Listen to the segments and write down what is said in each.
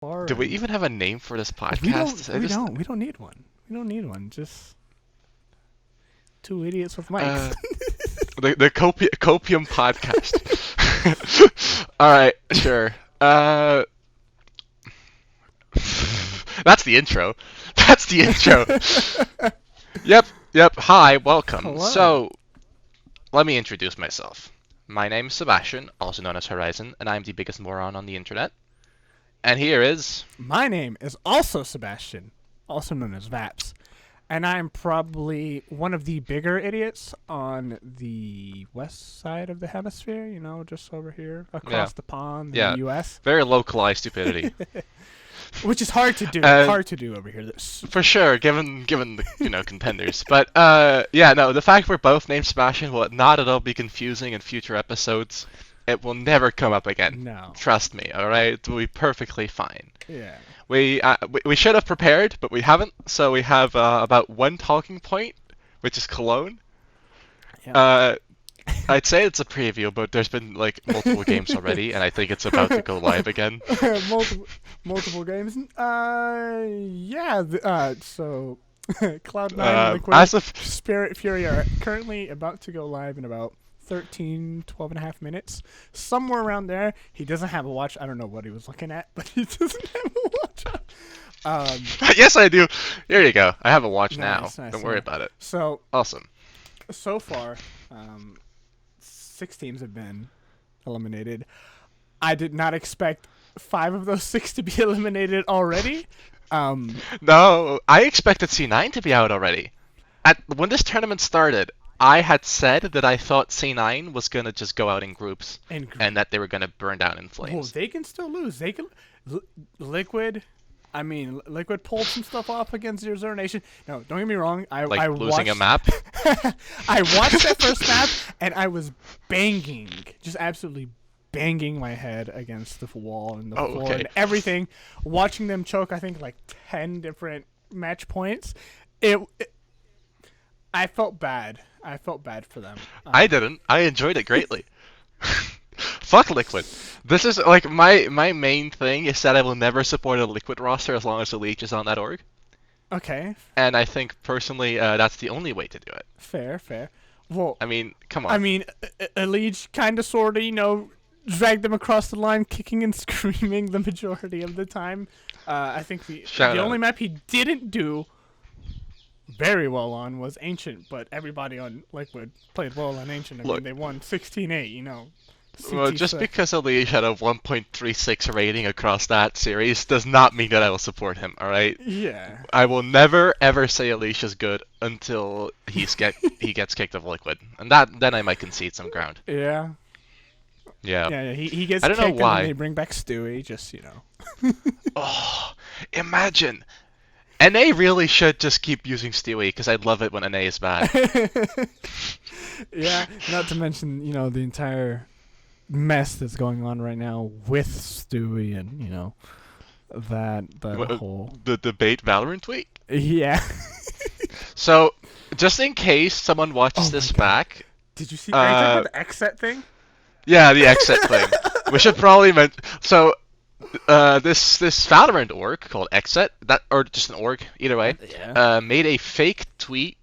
Do we even have a name for this podcast? We don't need one. We don't need one. Just two idiots with mics. The Copium podcast. All right, sure. That's the intro. That's the intro. Yep. Hi, welcome. Hello. So, let me introduce myself. My name is Sebastian, also known as Horizzon, and I'm the biggest moron on the internet. And here is... My name is also Sebastian, also known as Vaps. And I'm probably one of the bigger idiots on the west side of the hemisphere, you know, just over here across the pond in the U.S. Very localized stupidity. Which is hard to do. Hard to do over here. For sure, given the contenders. But the fact we're both named Sebastian will not at all be confusing in future episodes. It will never come up again. No. Trust me, alright? It will be perfectly fine. Yeah. We should have prepared, but we haven't. So we have about one talking point, which is cologne. Yeah. I'd say it's a preview, but there's been like multiple games already, and I think it's about to go live again. multiple games. So Cloud9 Liquid Spirit Fury are currently about to go live in about 12 and a half minutes. Somewhere around there. He doesn't have a watch. I don't know what he was looking at, but he doesn't have a watch. Yes, I do. Here you go. I have a watch now. Nice, Don't worry about it. So awesome. So far, 6 teams have been eliminated. I did not expect 5 of those 6 to be eliminated already. No, I expected C9 to be out already. When this tournament started, I had said that I thought C9 was going to just go out in groups and that they were going to burn down in flames. Well, they can still lose. They can... Liquid pulled some stuff off against Zero Nation. No, don't get me wrong. I losing a map? I watched that first map, and I was banging, just absolutely banging my head against the wall and the floor and everything, watching them choke, I think, like 10 different match points. I felt bad. I felt bad for them. I didn't. I enjoyed it greatly. Fuck Liquid. This is like my main thing is that I will never support a Liquid roster as long as the Leech is on that org. Okay. And I think personally that's the only way to do it. Fair. Well, I mean, come on. I mean, a Leech kind of sort of, dragged them across the line, kicking and screaming the majority of the time. I think the only map he didn't do very well on was Ancient, but everybody on Liquid played well on Ancient. I mean, they won 16-8, Well, just because Elish had a 1.36 rating across that series does not mean that I will support him, alright? Yeah. I will never, ever say Elish is good until he gets kicked off Liquid. And then I might concede some ground. Yeah. Yeah. He gets I don't kicked know why. and then they bring back Stewie, just, Oh, imagine! NA really should just keep using Stewie, because I love it when NA is bad. Yeah, not to mention, the entire mess that's going on right now with Stewie and, that whole... The debate Valorant tweet? Yeah. So, just in case someone watches this back... Did you see the exit thing? Yeah, the exit thing. We should probably mention... So... this Valorant org called Exit, or just an org, either way, made a fake tweet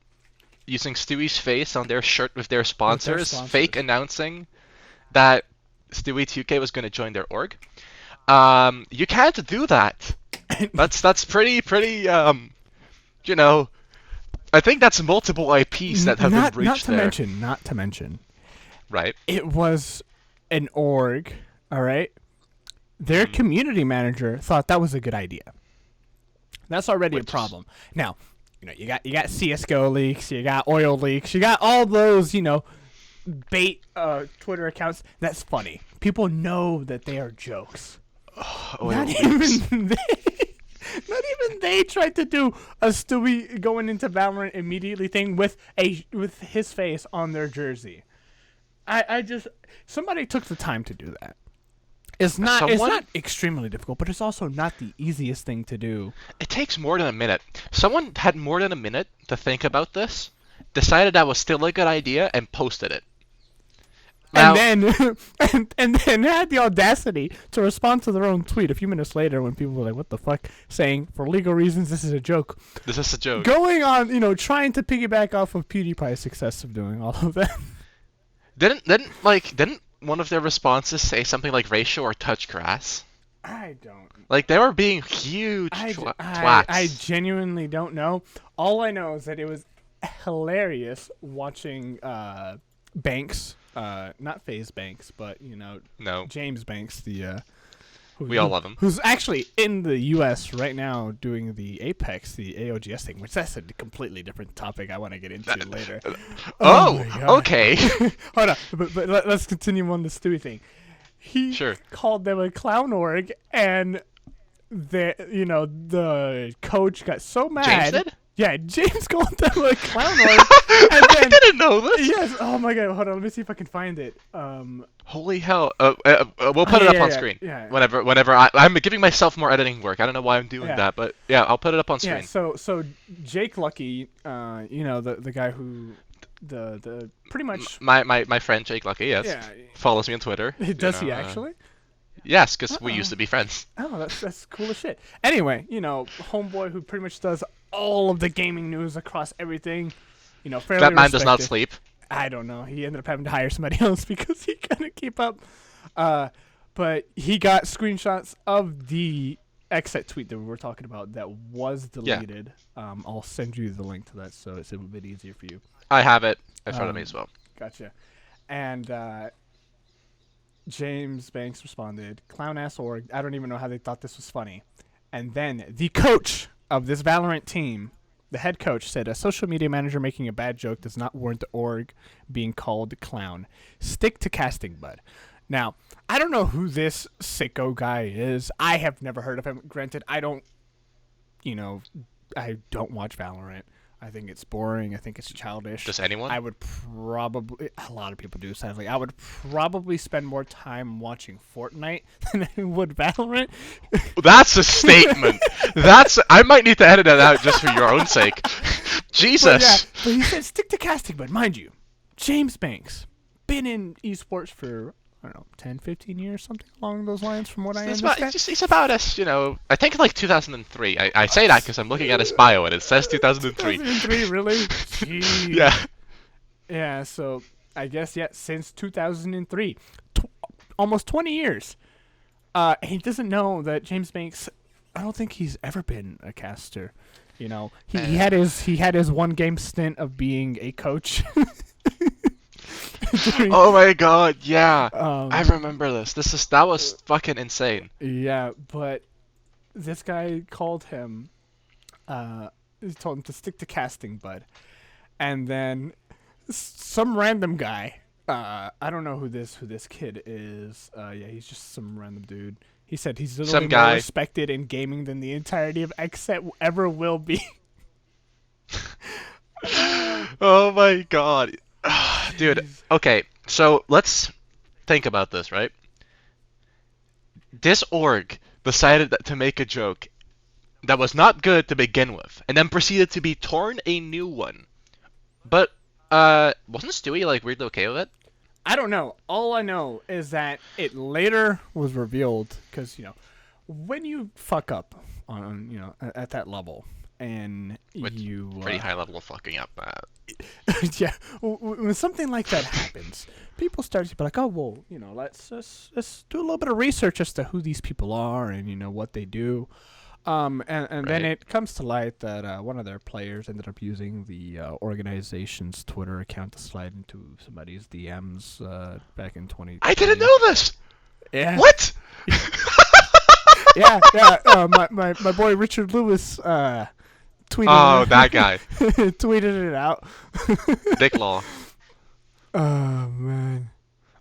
using Stewie's face on their shirt with their sponsors, fake announcing that Stewie 2K was going to join their org. You can't do that. That's pretty. I think that's multiple IPs that have been breached there. Not to mention. Right. It was an org. All right. Their community manager thought that was a good idea. That's already a problem. Now, you got CS:GO leaks, you got oil leaks, you got all those, bait Twitter accounts. That's funny. People know that they are jokes. Not even they tried to do a Stewie going into Valorant immediately thing with his face on their jersey. Somebody took the time to do that. It's not extremely difficult, but it's also not the easiest thing to do. It takes more than a minute. Someone had more than a minute to think about this, decided that was still a good idea, and posted it. Now, and then and then had the audacity to respond to their own tweet a few minutes later when people were like, "What the fuck?" saying, "For legal reasons, this is a joke." this is a joke. Going on, trying to piggyback off of PewDiePie's success of doing all of that. Didn't one of their responses say something like racial or touch grass? I don't. Like, they were being huge twats. I genuinely don't know. All I know is that it was hilarious watching Banks, not FaZe Banks, but No. James Banks, We all love him. Who's actually in the U.S. right now doing the Apex, the AOGS thing, which that's a completely different topic I want to get into later. Okay. Hold on, but let's continue on the Stewie thing. He called them a clown org, and the coach got so mad. James did? Yeah, James called them a clown org. And I didn't know this. Yes. Oh my god. Hold on. Let me see if I can find it. Holy hell. We'll put it up on screen. Yeah. Whenever I'm giving myself more editing work. I don't know why I'm doing that, but yeah, I'll put it up on screen. Yeah. So Jake Lucky, the guy who the pretty much my friend Jake Lucky, yes. Yeah. Follows me on Twitter. Does he actually? Yes, because we used to be friends. Oh, that's cool as shit. Anyway, homeboy who pretty much does all of the gaming news across everything. Fairly that man respected. does not sleep. I don't know. He ended up having to hire somebody else because he couldn't keep up. But he got screenshots of the exit tweet that we were talking about that was deleted. Yeah. I'll send you the link to that so it's a bit easier for you. I have it in front of me as well. Gotcha. And James Banks responded, "Clown ass org. I don't even know how they thought this was funny." And then the coach of this Valorant team, the head coach, said, "A social media manager making a bad joke does not warrant the org being called clown. Stick to casting, bud." Now, I don't know who this sicko guy is. I have never heard of him. Granted, I don't watch Valorant. I think it's boring. I think it's childish. Does anyone? I would probably... A lot of people do, sadly. I would probably spend more time watching Fortnite than I would Valorant. That's a statement. I might need to edit that out just for your own sake. Jesus. But he said stick to casting, but mind you, James Banks, been in esports for... I don't know, 10, 15 years, something along those lines from what I understand. It's about us, I think like 2003. I say that because I'm looking at his bio and it says 2003. 2003, really? Jeez. Yeah. Yeah, so I guess, since 2003. Almost 20 years. He doesn't know that James Banks, I don't think he's ever been a caster. He had his one game stint of being a coach. Oh my god, yeah. I remember this. That was fucking insane. Yeah, but this guy called him, he told him to stick to casting, bud. And then some random guy, I don't know who this kid is. He's just some random dude. He said he's literally more respected in gaming than the entirety of XSET ever will be. Oh my god. Dude, okay, so let's think about this, right? This org decided to make a joke that was not good to begin with, and then proceeded to be torn a new one. But, wasn't Stewie, weirdly okay with it? I don't know. All I know is that it later was revealed, because, when you fuck up on, at that level, and you... pretty high level of fucking up. Yeah, when something like that happens, people start to be like, "Oh, well, let's do a little bit of research as to who these people are and what they do." And then it comes to light that one of their players ended up using the organization's Twitter account to slide into somebody's DMs back in 2020. I didn't know this. Yeah. What? Yeah. My boy Richard Lewis. Tweeted that guy. Tweeted it out. Dick Law. Oh, man.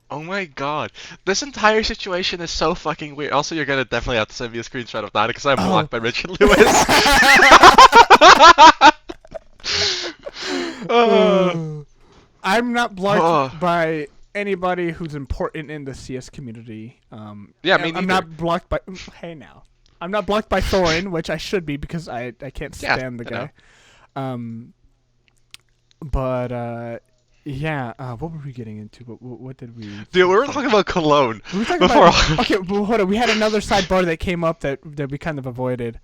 Oh my god. This entire situation is so fucking weird. Also, you're gonna definitely have to send me a screenshot of that because I'm blocked by Richard Lewis. I'm not blocked by anybody who's important in the CS community. Yeah, me neither. I'm not blocked by... Hey, now. I'm not blocked by Thorin, which I should be because I can't stand the guy. But Yeah. What were we getting into? What did we? Dude, we were talking about Cologne. We were talking about. Okay, well, hold on. We had another sidebar that came up that we kind of avoided.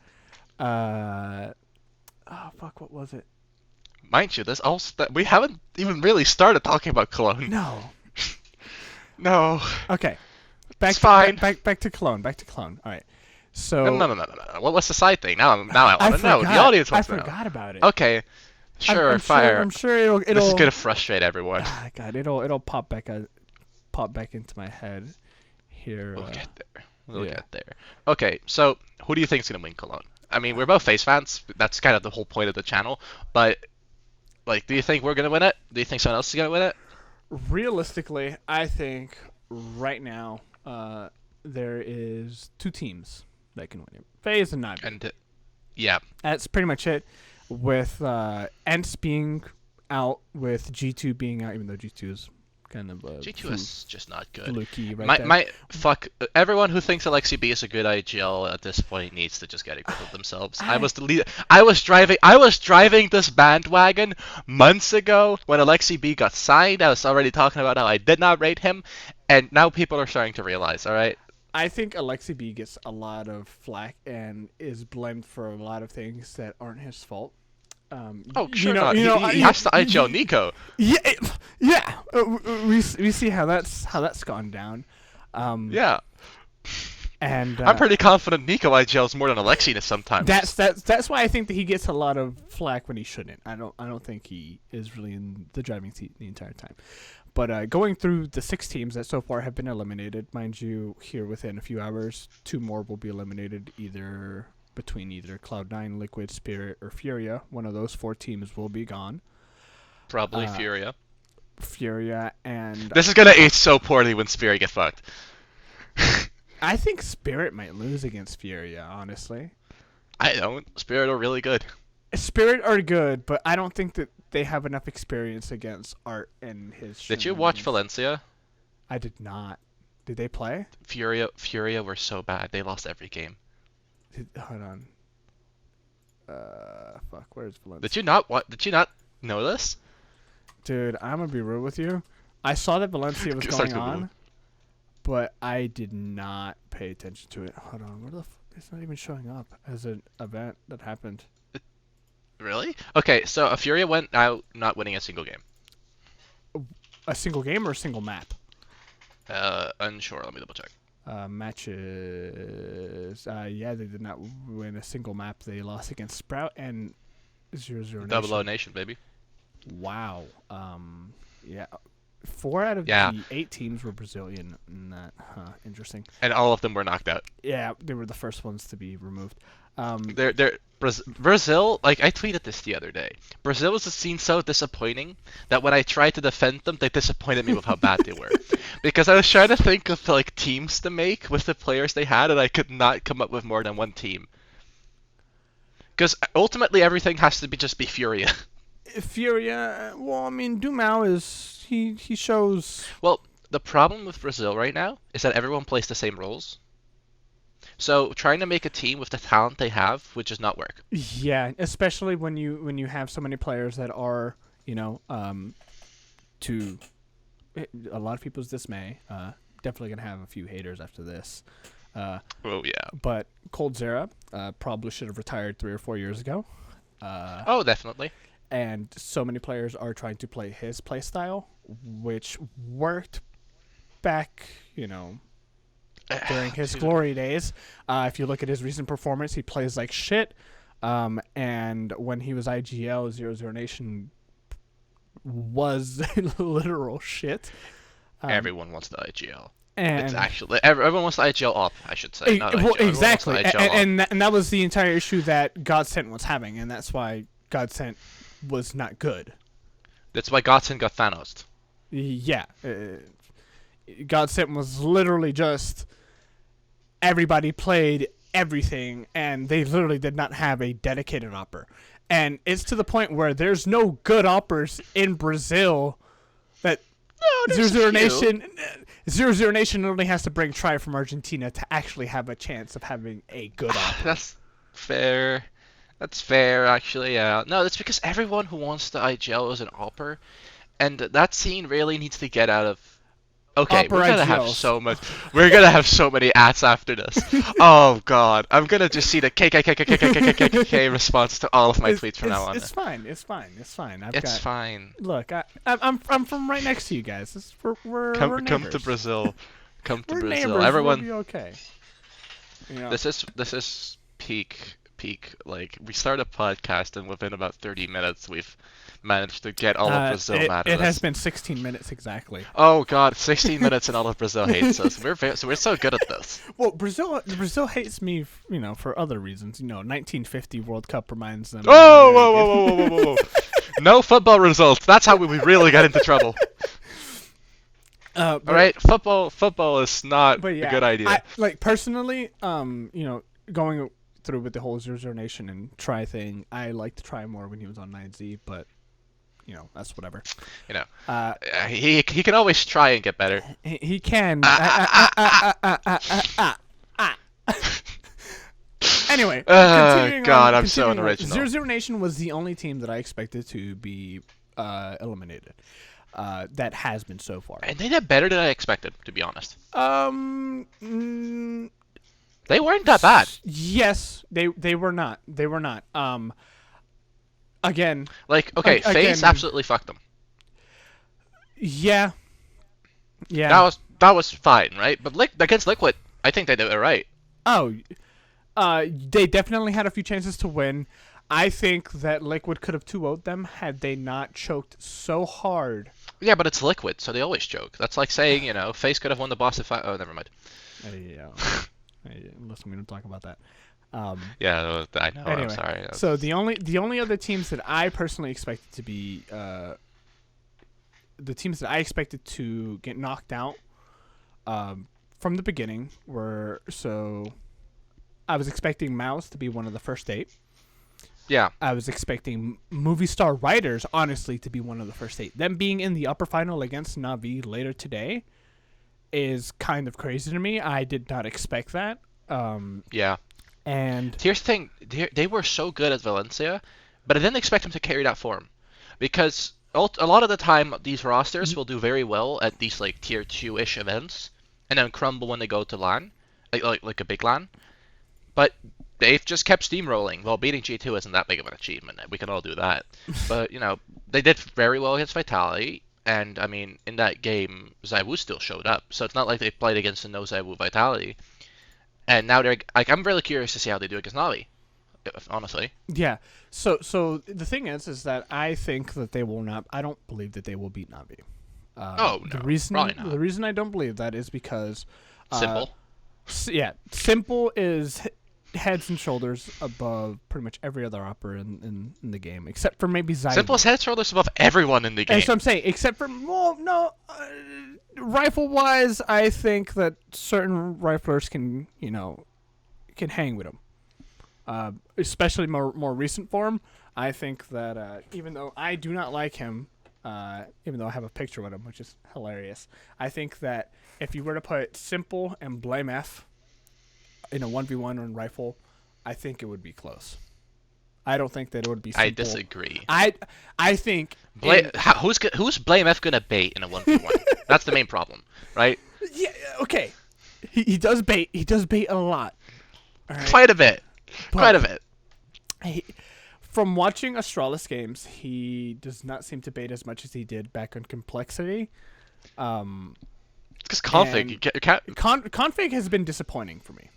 Oh fuck! What was it? Mind you, we haven't even really started talking about Cologne. No. No. Okay. It's fine. Back to Cologne. All right. So. No. What was the side thing? Now I want to know. The audience wants to know. I forgot about it. Okay. Sure, fire. I'm sure it'll. This is gonna frustrate everyone. God, it'll pop back into my head here. We'll get there. Okay, so who do you think is gonna win Cologne? I mean, we're both FaZe fans. That's kind of the whole point of the channel. But like, do you think we're gonna win it? Do you think someone else is gonna win it? Realistically, I think right now there is 2 teams that can win it: FaZe and Navi. And yeah, that's pretty much it. With Ents being out, with G2 being out, even though G2 is kind of G2 is just not good. Fluky right there. Fuck everyone who thinks Alexi B is a good IGL at this point needs to just get a grip of themselves. I was the leader. I was driving this bandwagon months ago when Alexi B got signed. I was already talking about how I did not rate him, and now people are starting to realize. All right. I think Alexi B gets a lot of flack and is blamed for a lot of things that aren't his fault. Sure not. He has to IGL Nico. Yeah. We see how that's gone down. Yeah. And I'm pretty confident Nico IGLs more than Alexi sometimes. That's why I think that he gets a lot of flack when he shouldn't. I don't think he is really in the driving seat the entire time. But going through the 6 teams that so far have been eliminated, mind you, here within a few hours, 2 more will be eliminated between either Cloud9, Liquid, Spirit, or Furia. One of those 4 teams will be gone. Probably Furia. Furia and... This is going to age so poorly when Spirit get fucked. I think Spirit might lose against Furia, honestly. I don't. Spirit are really good. Spirit are good, but I don't think that they have enough experience against Art and his... Did you watch Valencia? I did not. Did they play? Furia were so bad. They lost every game. Hold on. Fuck. Where's Valencia? Did you not know this? Dude, I'm gonna be real with you. I saw that Valencia was going on, but I did not pay attention to it. Hold on. Where the it's not even showing up as an event that happened. Really? Okay, so a Furia went out not winning a single game. A single game or a single map? Unsure. Let me double check. Matches. Yeah, they did not win a single map. They lost against Sprout and 00 Nation. Double O Nation, baby. Wow. Yeah. 4 out of the 8 teams were Brazilian in that. Interesting. And all of them were knocked out. Yeah, they were the first ones to be removed. Brazil, like I tweeted this the other day. Brazil was seen so disappointing that when I tried to defend them, they disappointed me with how bad they were. Because I was trying to think of like teams to make with the players they had, and I could not come up with more than one team. Because ultimately everything has to just be Furia. Furia. Well, I mean, Dumao is he shows. Well, the problem with Brazil right now is that everyone plays the same roles. So trying to make a team with the talent they have would just not work. Yeah, especially when you have so many players that are, to a lot of people's dismay, definitely gonna have a few haters after this. Oh yeah. But Coldzera probably should have retired 3 or 4 years ago. Oh, definitely. And so many players are trying to play his play style, which worked back, during his glory days. If you look at his recent performance, he plays like shit. And when he was IGL, 00 Nation was literal shit. Everyone wants the IGL. And it's actually everyone wants the IGL up, I should say. Not well, IGL. Exactly. And that was the entire issue that Godsent was having, and that's why Godsent was not good. That's why Godsent got Thanos. Yeah. Godsent was literally just everybody played everything, and they literally did not have a dedicated opper. And it's to the point where there's no good oppers in Brazil that 00 Nation only has to bring Tri from Argentina to actually have a chance of having a good opper. That's fair. That's fair, actually, yeah. No, that's because everyone who wants the IGL is an opper, And that scene really needs to get out of. Okay, Opera we're gonna have IGLs. so much. We're gonna have so many ads after this. Oh God, I'm gonna just see the KKKKKKKKK response to all of my tweets from now on. It's fine. It's fine. It's fine. Look, I'm from right next to you guys. We're Come neighbors. to Brazil. Come to We're Brazil. neighbors. Everyone. We'll be okay. You know? This is peak. Like we start a podcast and within about 30 minutes we've managed to get all of Brazil mad at us. It has been 16 minutes exactly. Oh God, 16 minutes and all of Brazil hates us. We're so good at this. Well, Brazil hates me, for other reasons. 1950 World Cup reminds them. Oh, whoa. No football results. That's how we really get into trouble. All right, football is not a good idea. Personally, going through with the whole Zero Nation and try thing, I like to try more when he was on 9Z, but that's whatever. He can always try and get better. He can. Anyway, God, I'm so unoriginal. Zero Nation was the only team that I expected to be eliminated. That has been so far. And they did better than I expected, to be honest. They weren't that bad. Yes, they were not. They were not. Again. FaZe absolutely fucked them. Yeah. That was fine, right? But against Liquid, I think they did it right. Oh, they definitely had a few chances to win. I think that Liquid could have 2-0'd them had they not choked so hard. Yeah, but it's Liquid, so they always choke. That's like saying, FaZe could have won the boss if Oh, never mind. Yeah. Listen, we don't talk about that. Yeah, I know. Anyway, I'm sorry. So the only other teams that I personally expected to be the teams that I expected to get knocked out from the beginning were I was expecting Mouse to be one of the first 8. Yeah. I was expecting Movie Star Writers, honestly, to be one of the first 8. Them being in the upper final against Na'Vi later today is kind of crazy to me. I did not expect that. Yeah. And here's the thing. They were so good at Valencia, but I didn't expect them to carry that form. Because a lot of the time, these rosters will do very well at these tier 2-ish events, and then crumble when they go to LAN, like a big LAN. But they've just kept steamrolling. Well, beating G2 isn't that big of an achievement. We can all do that. But, they did very well against Vitality. And, I mean, in that game, ZywOo still showed up. So it's not like they played against a no ZywOo Vitality. And now they're... I'm really curious to see how they do against Na'Vi, honestly. Yeah. So the thing is that I think that they will not... I don't believe that they will beat Na'Vi. No, probably not. The reason I don't believe that is because... Simple. Simple is heads and shoulders above pretty much every other opera in the game, except for maybe ZywOo. Simple is head and shoulders above everyone in the game. That's what I'm saying, except for... Well, no... rifle-wise, I think that certain riflers can hang with him. Especially more recent form. I think that even though I do not like him, even though I have a picture with him, which is hilarious, I think that if you were to put Simple and Blame F in a 1v1 or in rifle, I think it would be close. I don't think that it would be Simple. I disagree. I think... Who's Blame F gonna bait in a 1v1? That's the main problem, right? Yeah, okay. He does bait. He does bait a lot. All right? Quite a bit. From watching Astralis games, he does not seem to bait as much as he did back on Complexity. Because config. Config has been disappointing for me.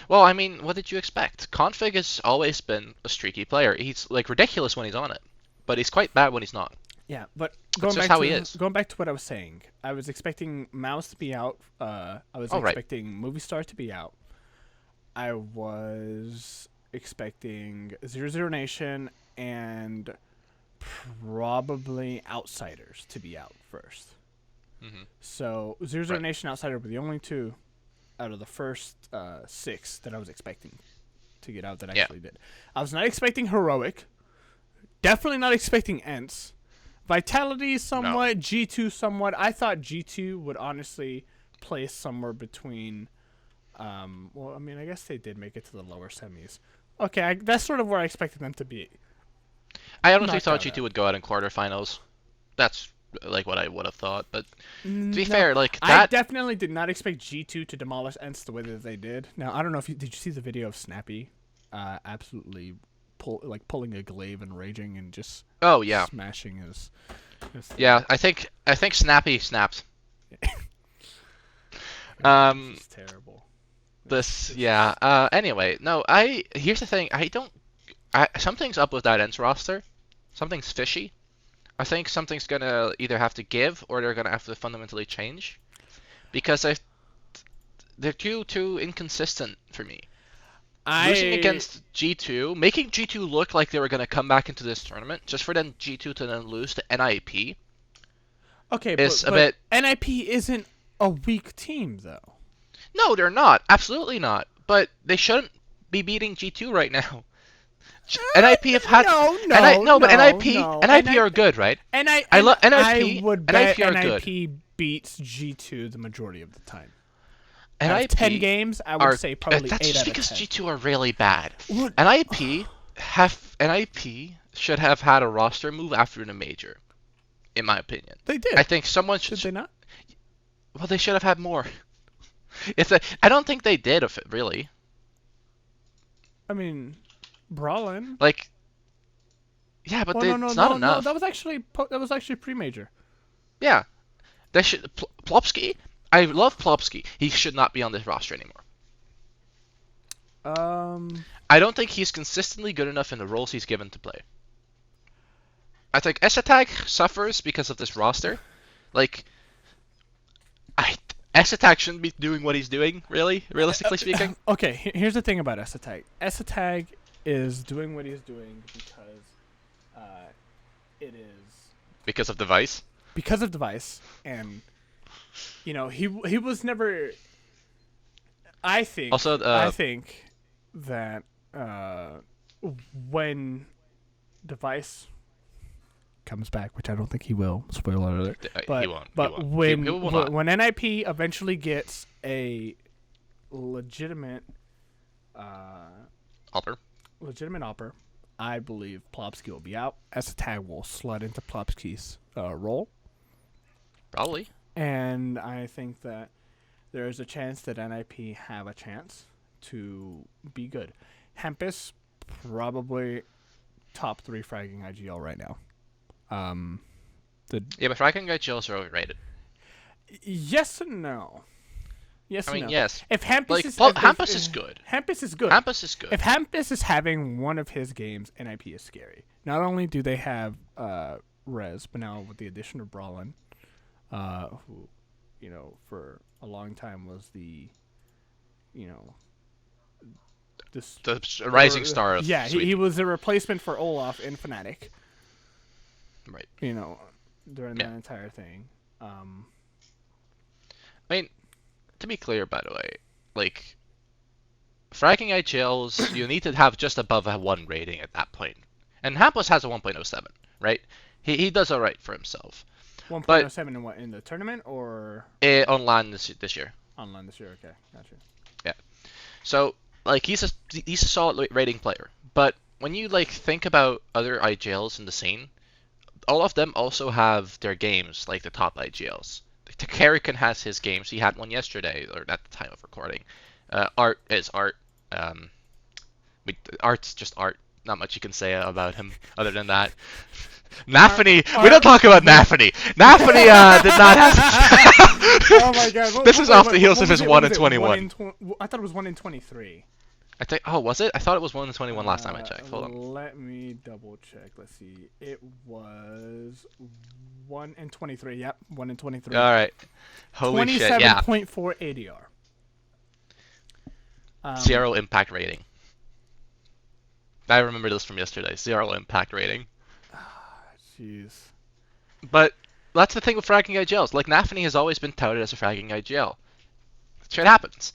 Well, I mean, what did you expect? Config has always been a streaky player. He's ridiculous when he's on it, but he's quite bad when he's not. Yeah, but going back to what I was saying, I was expecting Mouse to be out. I was expecting Movie Star to be out. I was expecting Zero Nation and probably Outsiders to be out first. Mm-hmm. So Zero Nation, Outsider were the only 2 out of the first 6 that I was expecting to get out that actually did. I was not expecting Heroic. Definitely not expecting Ents. Vitality somewhat, no. G2 somewhat. I thought G2 would honestly place somewhere between... well, I mean, I guess they did make it to the lower semis. Okay, that's sort of where I expected them to be. I honestly thought G2 would go out in quarterfinals. That's like what I would have thought. But to be No, fair, like I that. definitely did not expect G2 to demolish ENCE the way that they did. Now, I don't know if did you see the video of Snappy absolutely pulling a glaive and raging and just Oh yeah. smashing his Yeah, I think Snappy snapped. It's terrible. Anyway, no, here's the thing. Something's up with that ENCE roster. Something's fishy. I think something's gonna either have to give or they're gonna have to fundamentally change, because they're too inconsistent for me. Losing against G2, making G2 look like they were gonna come back into this tournament, just for then G2 to then lose to NIP. Okay, is but NIP isn't a weak team though. No, they're not. Absolutely not. But they shouldn't be beating G2 right now. NIP have had NIP are good, right? I love NIP. I would bet NIP are NIP good. beats G2 the majority of the time. NIP out of 10 games, I would say probably 8 out of 10. That's just because G2 are really bad. What? NIP should have had a roster move after the major, in my opinion. They did. I think someone should. Did they not? Well, they should have had more. I don't think they did, really. I mean, Brawlin. Like, yeah, but it's not enough. No, that was actually pre-major. Yeah, they should. Plopsky. I love Plopsky. He should not be on this roster anymore. I don't think he's consistently good enough in the roles he's given to play. I think S-Attack suffers because of this roster. Like, S-Attack shouldn't be doing what he's doing, really, realistically speaking. Okay, here's the thing about S-Attack. S-Attack is doing what he's doing because it is... Because of Device? Because of Device, and... You know, he was never. I think. Also, I think that when Device comes back, which I don't think he will. Spoiler alert. But he won't. But when NIP eventually gets a legitimate offer, I believe Plopsky will be out. S-Attack will slide into Plopsky's role. Probably. And I think that there is a chance that NIP have a chance to be good. Hempus, probably top 3 fragging IGL right now. But fragging IGLs are overrated. Yes and no. Yes and no. Yes. If Hempus is Hampus is good. Hampus is good. Hampus is good. If Hampus is having one of his games, NIP is scary. Not only do they have Rez, but now with the addition of Brawlin, who, you know, for a long time was the, you know, the rising star of Sweden. he was a replacement for Olaf in Fnatic. Right. You know, during that entire thing. I mean, to be clear, by the way, like, fragging IGLs, you need to have just above a 1 rating at that point. And Hampus has a 1.07, right? He does alright for himself. 1.07 in what, in the tournament or online this year? Online this year, okay, gotcha. Yeah, so like he's a solid rating player, but when you like think about other IGLs in the scene, all of them also have their games like the top IGLs. Karrikan has his games. He had one yesterday, or at the time of recording. Art is Art. Art's just Art. Not much you can say about him other than that. Nafany, we don't talk about Nafany. Nafany did not have. Oh my god! This is off the heels of his 1 in 21. I thought it was 1 in 23. I think. Oh, was it? I thought it was 1 in 21 last time I checked. Hold on. Let me double check. Let's see. It was 1 in 23. Yep, 1 in 23. All right. Holy shit! Yeah. 27.4 ADR. 0 impact rating. I remember this from yesterday. 0 impact rating. Jeez. But that's the thing with fragging IGLs. Like, Nafany has always been touted as a fragging IGL. Shit happens.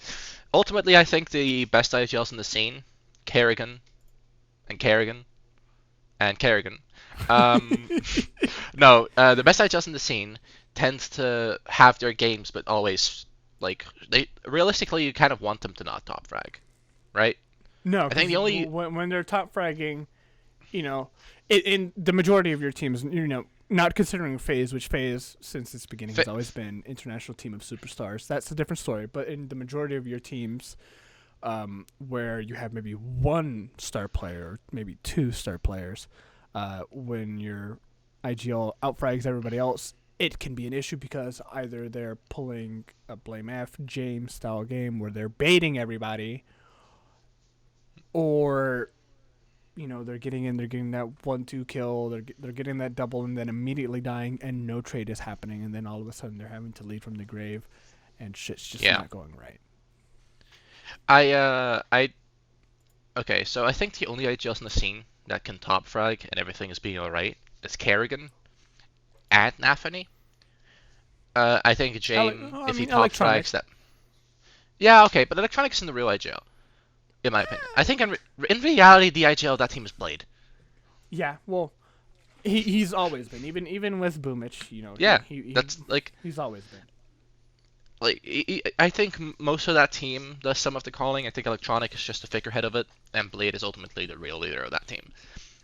Ultimately, I think the best IGLs in the scene, Karrigan. No, the best IGLs in the scene tends to have their games, but always, like, realistically, you kind of want them to not top frag, right? No, I think the only when they're top fragging, you know, in the majority of your teams, you know, not considering FaZe, which FaZe since its beginning has always been international team of superstars. That's a different story. But in the majority of your teams, where you have maybe one star player or maybe two star players, when your IGL outfrags everybody else, it can be an issue because either they're pulling a Blame F, James style game where they're baiting everybody, or they're getting in, they're getting that 1-2 kill, they're getting that double and then immediately dying and no trade is happening, and then all of a sudden they're having to lead from the grave and shit's just not going right. Okay, so I think the only IGLs in the scene that can top frag and everything is being alright is Kerrigan and Nafany. I think James, if he top frags that... Yeah, okay, but Electronics in the real IGL, in my opinion. I think in reality, the IGL of that team is Blade. Yeah, well, he's always been. Even with Boomich, Yeah, he's always been. I think most of that team does some of the calling. I think Electronic is just the figurehead of it, and Blade is ultimately the real leader of that team.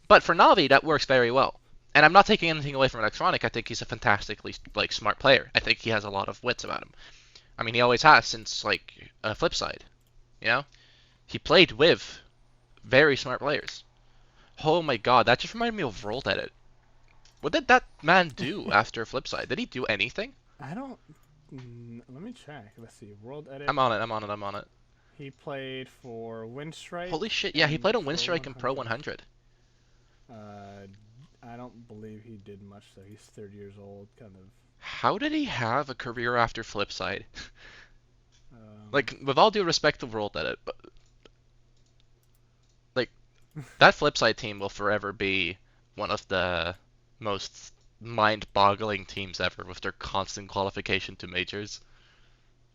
But for Navi, that works very well. And I'm not taking anything away from Electronic. I think he's a fantastically smart player. I think he has a lot of wits about him. I mean, he always has since Flipside. He played with very smart players. Oh my god, that just reminded me of World Edit. What did that man do after Flipside? Did he do anything? I don't. Let me check. Let's see. World Edit. I'm on it. He played for Windstrike. Holy shit! Yeah, he played on Windstrike and Pro 100. I don't believe he did much though. He's 30 years old, kind of. How did he have a career after Flipside? With all due respect to World Edit, but that Flipside team will forever be one of the most mind-boggling teams ever with their constant qualification to majors.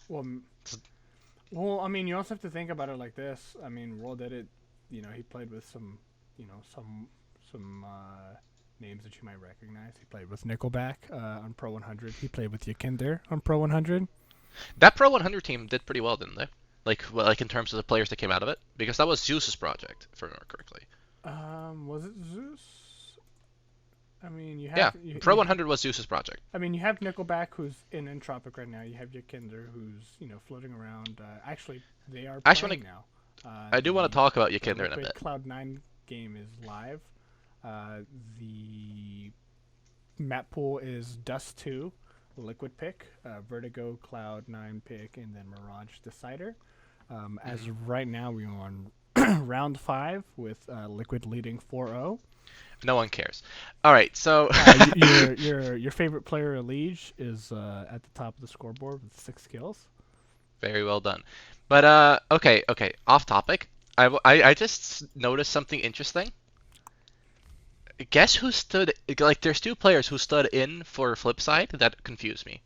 Well, I mean, you also have to think about it like this. I mean, World Edit, he played with some names that you might recognize. He played with Nickelback on Pro 100. He played with Yakinder on Pro 100. That Pro 100 team did pretty well, didn't they? In terms of the players that came out of it, because that was Zeus's project, if I remember correctly. Was it Zeus? I mean, Pro 100 was Zeus's project. I mean, you have Nickelback, who's in Entropic right now. You have Yakinder, who's floating around. Actually, they are playing now. I do want to talk about Yakinder in a bit. Cloud9 game is live. The map pool is Dust 2, Liquid pick, Vertigo, Cloud9 pick, and then Mirage Decider. As of right now, we're on round 5 with Liquid leading 4-0. No one cares. All right, so your favorite player, Elige, is at the top of the scoreboard with 6 kills. Very well done. But okay, off topic. I just noticed something interesting. Guess who stood? There's 2 players who stood in for Flipside that confused me.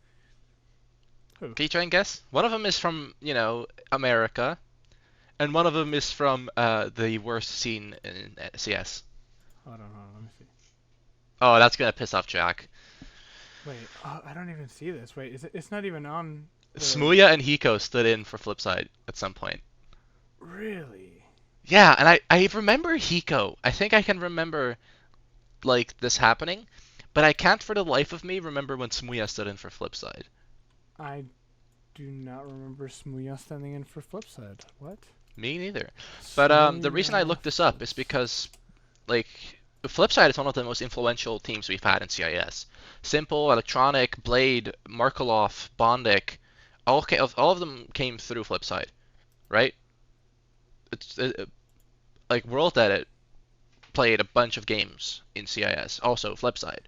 Who? Can you try and guess? One of them is from America, and one of them is from the worst scene in CS. Hold on, let me see. Oh, that's gonna piss off Jack. Wait, I don't even see this. Wait, it's not even on. Smooya and Hiko stood in for Flipside at some point. Really? Yeah, and I remember Hiko. I think I can remember this happening, but I can't for the life of me remember when Smooya stood in for Flipside. I do not remember Smooya standing in for Flipside. What? Me neither. But the reason I looked this up is because Flipside is one of the most influential teams we've had in CIS. Simple, Electronic, Blade, Markelov, Bondic, all of them came through Flipside, right? World Edit played a bunch of games in CIS, also Flipside.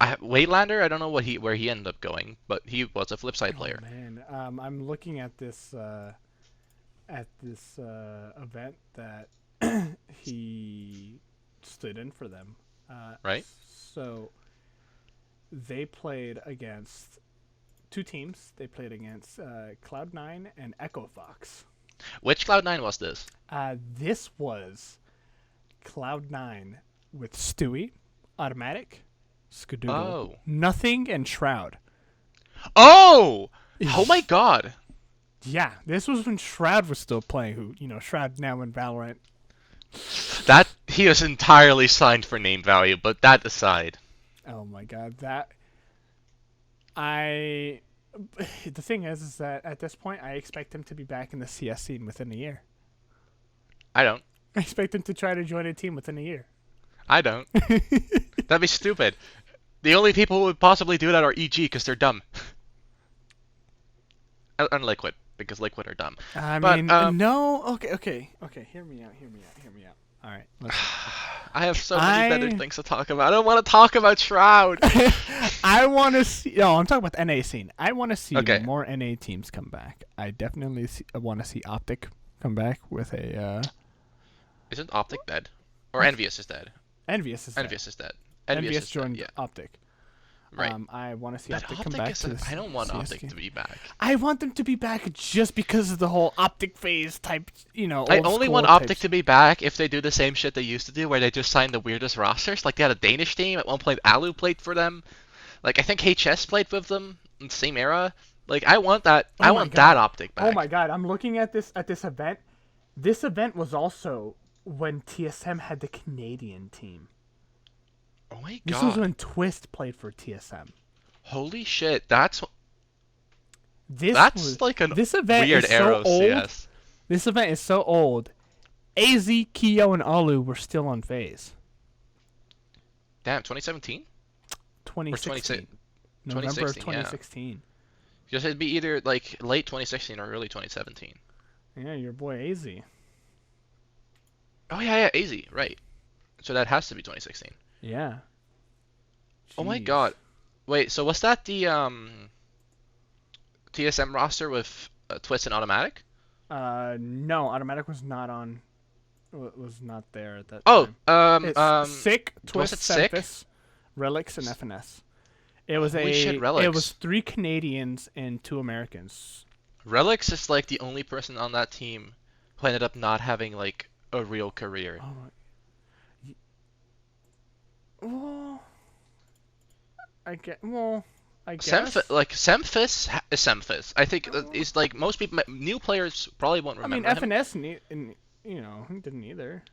Waylander, I don't know where he ended up going, but he was a Flipside player. Man, I'm looking at this event that he stood in for them. Right. So they played against 2 teams. They played against Cloud9 and Echo Fox. Which Cloud9 was this? This was Cloud9 with Stewie, Automatic, Skadoodle, Nothing, and Shroud. Oh my god. Yeah, this was when Shroud was still playing, Shroud now in Valorant. That he was entirely signed for name value, but that aside. Oh my god, the thing is that at this point I expect him to be back in the CS scene within a year. I don't. I expect him to try to join a team within a year. I don't. That'd be stupid. The only people who would possibly do that are EG because they're dumb. And Liquid, because Liquid are dumb. I mean, no. Okay. Hear me out. All right. I have so many better things to talk about. I don't want to talk about Shroud. I want to see. No, I'm talking about the NA scene. I want to see more NA teams come back. I definitely want to see Optic come back with a. Isn't Optic dead? Or Envious is dead? Envious is dead. Envious joined Optic. Right. I want to see But Optic come back. I don't want Optic to be back. I want them to be back just because of the whole Optic phase type, I only want Optic to be back if they do the same shit they used to do, where they just sign the weirdest rosters. Like, they had a Danish team. At one point, Alu played for them. Like, I think HS played with them in the same era. Like, I want that. I want that Optic back. Oh my god, I'm looking at this event. This event was also when TSM had the Canadian team. Oh my god. This was when Twist played for TSM. Holy shit, that's like a this event weird is so era of old. CS. This event is so old. AZ, Keo, and Alu were still on FaZe. Damn, 2017? 2016. November of 2016. Yeah. Because it'd be either like late 2016 or early 2017. Yeah, your boy AZ. Oh yeah, AZ, right. So that has to be 2016. Yeah. Jeez. Oh my god. Wait, so was that the TSM roster with Twist and Automatic? No, Automatic was not on. Was not there at that time. It's Sick, Twist, Sick? Semphis, Relics, and FNS. It was Relics. It was 3 Canadians and 2 Americans. Relics is like the only person on that team who ended up not having like a real career. Oh. Well, I guess. Semphis is Semphis. I think it's like most people, new players probably won't remember. I mean, FNS, he didn't either.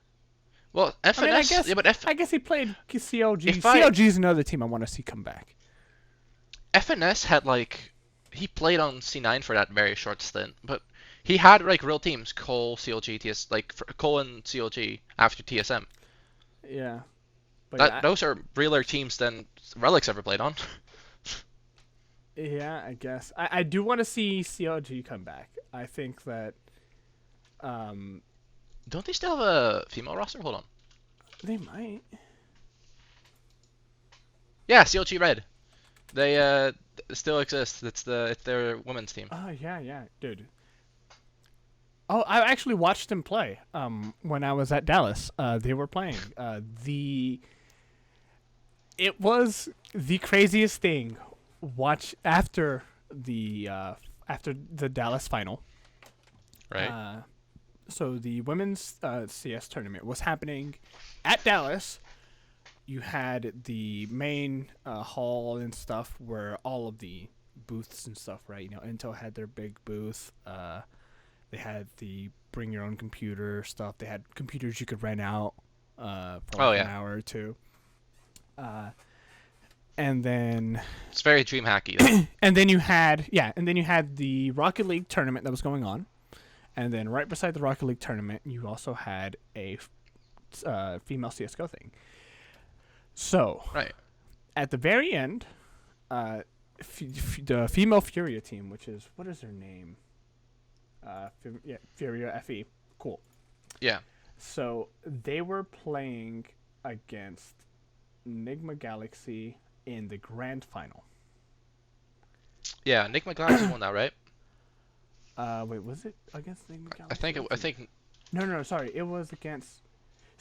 Well, FNS, I guess he played CLG. CLG is another team I want to see come back. FNS had he played on C9 for that very short stint, but he had like real teams, Cole, CLG, TS, Cole and CLG after TSM. Yeah. But those are realer teams than Relics ever played on. Yeah, I guess. I do want to see CLG come back. I think that. Don't they still have a female roster? Hold on. They might. Yeah, CLG Red. They still exist. It's their women's team. Oh yeah, dude. Oh, I actually watched them play. When I was at Dallas, they were playing. It was the craziest thing. Watch after the Dallas final. Right. So the women's CS tournament was happening at Dallas. You had the main hall and stuff where all of the booths and stuff, right? Intel had their big booth. They had the bring your own computer stuff. They had computers you could rent out for an hour or two. And then it's very dream hacky. and then you had the Rocket League tournament that was going on. And then right beside the Rocket League tournament, you also had a female CSGO thing. So, right at the very end, the female Furia team, which is, what is their name? Furia FE. Cool. Yeah. So they were playing against Enigma Galaxy in the grand final. Yeah, Enigma Galaxy won that, right? Wait, was it against Enigma Galaxy? I think. No, sorry, it was against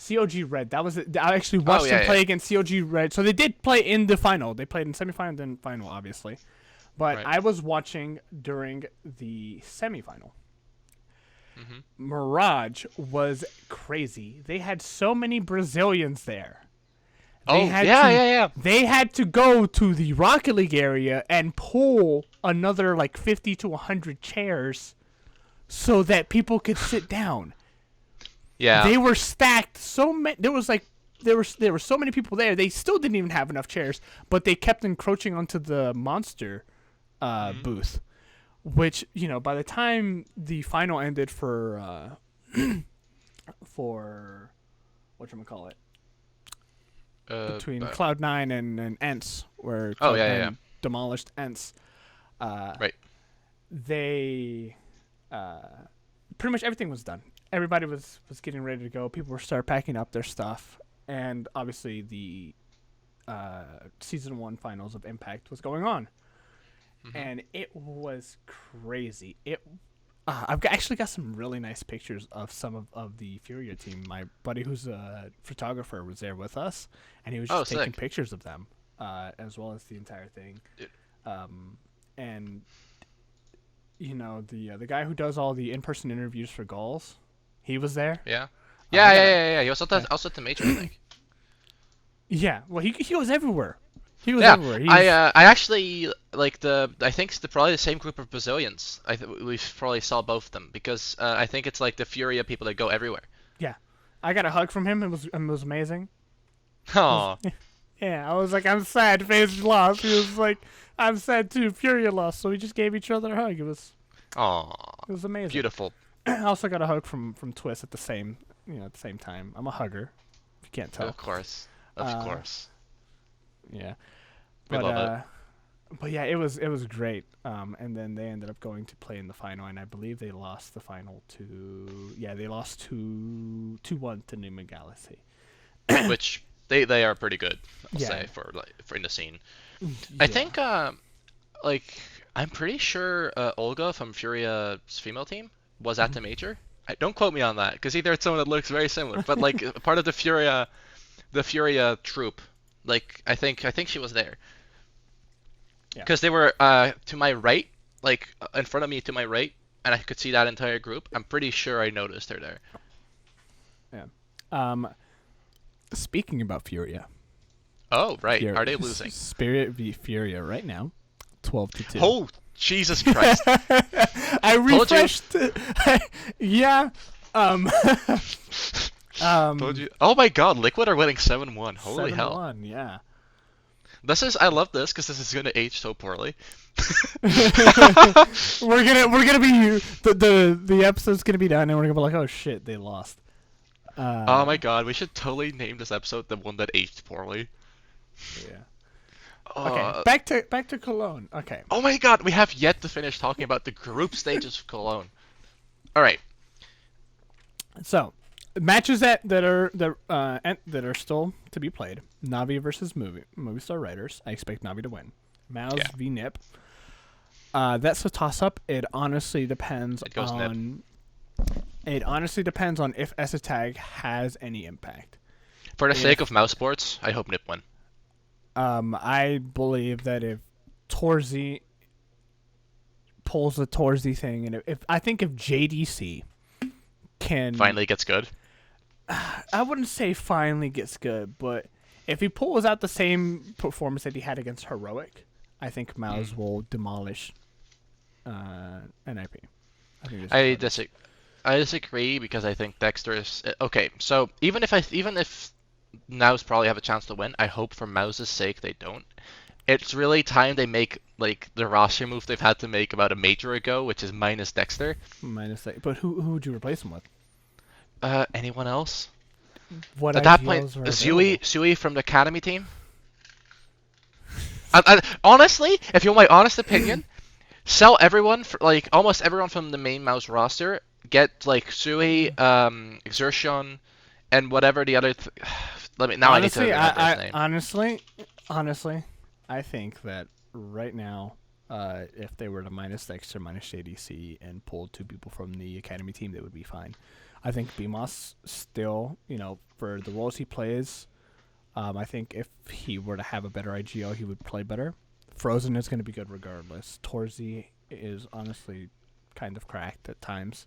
COG Red. That was it. I actually watched them play against COG Red. So they did play in the final. They played in semifinal, then final, obviously. But I was watching during the semifinal. Mm-hmm. Mirage was crazy. They had so many Brazilians there. They had to go to the Rocket League area and pull another 50 to 100 chairs so that people could sit down. Yeah. They were stacked so many. There was there were so many people there. They still didn't even have enough chairs, but they kept encroaching onto the monster booth, which by the time the final ended for for whatchamacallit, between Cloud9 and Ents, where Cloud9 demolished Ents, right. They pretty much everything was done. Everybody was getting ready to go. People were start packing up their stuff, and obviously the season 1 finals of Impact was going on, and it was crazy. I've actually got some really nice pictures of some of the Furia team. My buddy, who's a photographer, was there with us, and he was just taking pictures of them, as well as the entire thing. And the guy who does all the in-person interviews for Gulls, he was there. Yeah. He was also at the major, I think. Yeah. Well, he was everywhere. He was everywhere. I actually I think it's probably the same group of Brazilians. We probably saw both of them because I think it's like the Furia people that go everywhere. Yeah. I got a hug from him. It was amazing. Oh. Yeah, I was like, I'm sad FaZe lost. He was like, I'm sad too, Furia lost. So we just gave each other a hug. It was amazing. Beautiful. I also got a hug from Twist at the same time. I'm a hugger, if you can't tell. Of course. Yeah. We love it. But yeah, it was great. And then they ended up going to play in the final, and I believe they lost the final they lost 2-1 to Newman Galaxy. Which they are pretty good, I'll say, for in the scene. Yeah. I think I'm pretty sure Olga from Furia's female team was at the major. Don't quote me on that, because either it's someone that looks very similar, but like part of the Furia troupe. Like I think she was there. Because they were to my right, like in front of me to my right, and I could see that entire group. I'm pretty sure I noticed her there. Yeah. Speaking about Furia. Oh, right. Are they losing? Spirit v Furia right now, 12-2. Oh, Jesus Christ! I refreshed. Yeah. Told you. Oh my God, Liquid are winning 7-1. Holy hell! 7-1, yeah. I love this because this is gonna age so poorly. we're gonna be the episode's gonna be done and we're gonna be like, oh shit, they lost. Oh my God, we should totally name this episode the one that aged poorly. Yeah. Okay, back to Cologne. Okay. Oh my God, we have yet to finish talking about the group stages of Cologne. All right. So, matches that are still to be played. Navi versus Movistar Riders. I expect Navi to win. Mouse v Nip. That's a toss-up. It honestly depends on. Nip. It honestly depends on if S-Tag has any impact. For the sake of mouse sports, I hope Nip win. I believe that if Torzy pulls the Torzy thing, and if JDC can finally gets good, I wouldn't say finally gets good, but if he pulls out the same performance that he had against Heroic, I think Mouse will demolish NIP. I disagree because I think Dexter is okay. So even if Mouse probably have a chance to win, I hope for Mouse's sake they don't. It's really time they make like the roster move they've had to make about a major ago, which is minus Dexter. But who would you replace him with? Anyone else? What at that point, Sui from the Academy team. Honestly, if you want my honest opinion, sell everyone for like almost everyone from the main Mouse roster. Get like Sui, Exertion, and whatever the other. I need to remember his name. Honestly, I think that right now, if they were to minus Dexter, minus JDC, and pull 2 people from the Academy team, they would be fine. I think BMOS still, for the roles he plays, I think if he were to have a better IGL, he would play better. Frozen is going to be good regardless. Torzy is honestly kind of cracked at times.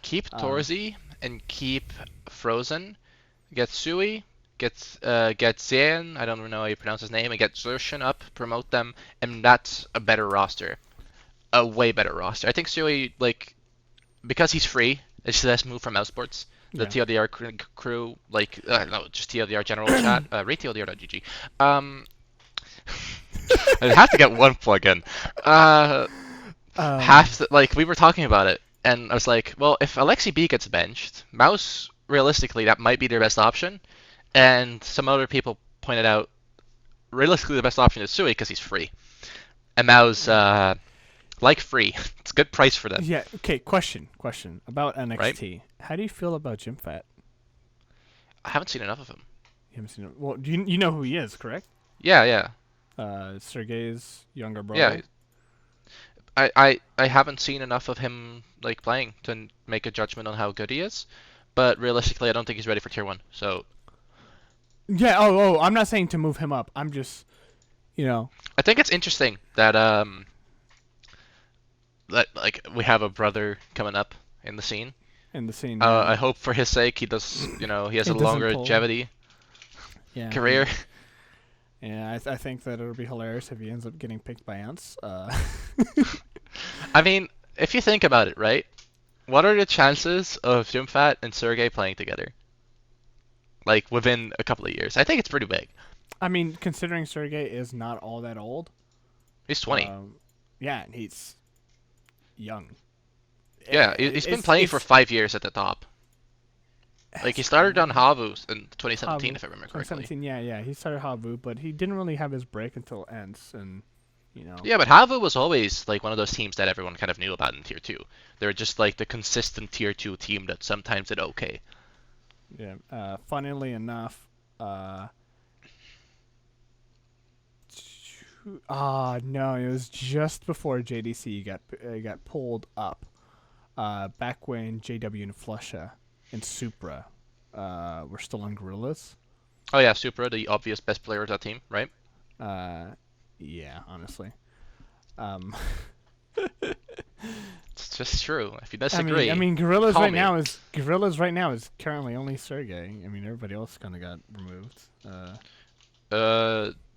Keep Torzy and keep Frozen. Get Sui, get Xian, I don't know how you pronounce his name, and get Zershin up, promote them, and that's a better roster. A way better roster. I think Sui, because he's free, it's less move from Mouse Sports. the Yeah. TLDR crew, like no, just TLDR general chat, rate TLDR.gg. I have to get one plug in. Like we were talking about it, and I was like, well, if Alexi B gets benched, Mouse realistically that might be their best option, and some other people pointed out realistically the best option is Sui because he's free, and Mouse like free. It's a good price for them. Yeah. Okay. Question about NXT. Right? How do you feel about Jim Fat? I haven't seen enough of him. You haven't seen him. Well, you know who he is, correct? Yeah. Sergey's younger brother. Yeah. I haven't seen enough of him like playing to make a judgment on how good he is, but realistically, I don't think he's ready for tier 1. So Yeah. Oh. I'm not saying to move him up. I'm just, I think it's interesting that like we have a brother coming up in the scene. in the scene. I hope for his sake he does. He has a longer longevity career. Yeah, I think that it'll be hilarious if he ends up getting picked by Ants. I mean, if you think about it, right? What are the chances of Jimfat and Sergey playing together? Like within a couple of years, I think it's pretty big. I mean, considering Sergey is not all that old. He's 20. Yeah, and he's young. Yeah, he's been playing for 5 years at the top. Like he started on Havu in 2017, if I remember correctly. 2017, yeah. He started Havu, but he didn't really have his break until Ents, and Yeah, but Havu was always like one of those teams that everyone kind of knew about in tier 2. They're just like the consistent tier 2 team that sometimes did okay. Yeah. Funnily enough, no, it was just before JDC got pulled up. Back when JW and Flusha and Supra were still on Gorillas. Oh yeah, Supra, the obvious best player of that team, right? Yeah, honestly. It's just true. If you disagree, I mean, Gorillas call right me. now is currently only Sergey. I mean, everybody else kind of got removed.